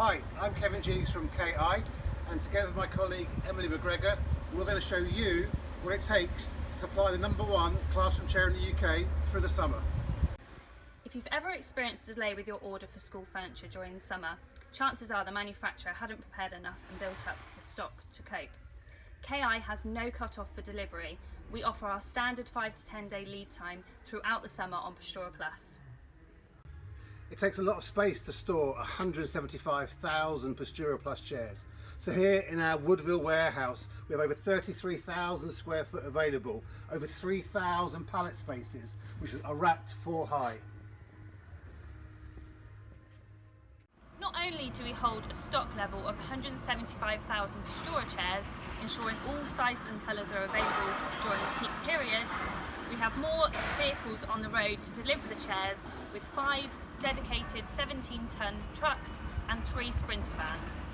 Hi, I'm Kevin Jeeves from KI, and together with my colleague Emily McGregor, we're going to show you what it takes to supply the #1 classroom chair in the UK through the summer. If you've ever experienced a delay with your order for school furniture during the summer, chances are the manufacturer hadn't prepared enough and built up the stock to cope. KI has no cut-off for delivery. We offer our standard 5 to 10 day lead time throughout the summer on Postura Plus. It takes a lot of space to store 175,000 Postura Plus chairs. So here in our Woodville warehouse, we have over 33,000 square foot available, over 3,000 pallet spaces, which are wrapped 4 high. Not only do we hold a stock level of 175,000 Postura chairs, ensuring all sizes and colours are available during the peak period, we have more vehicles on the road to deliver the chairs with 5 dedicated 17-ton trucks and 3 sprinter vans.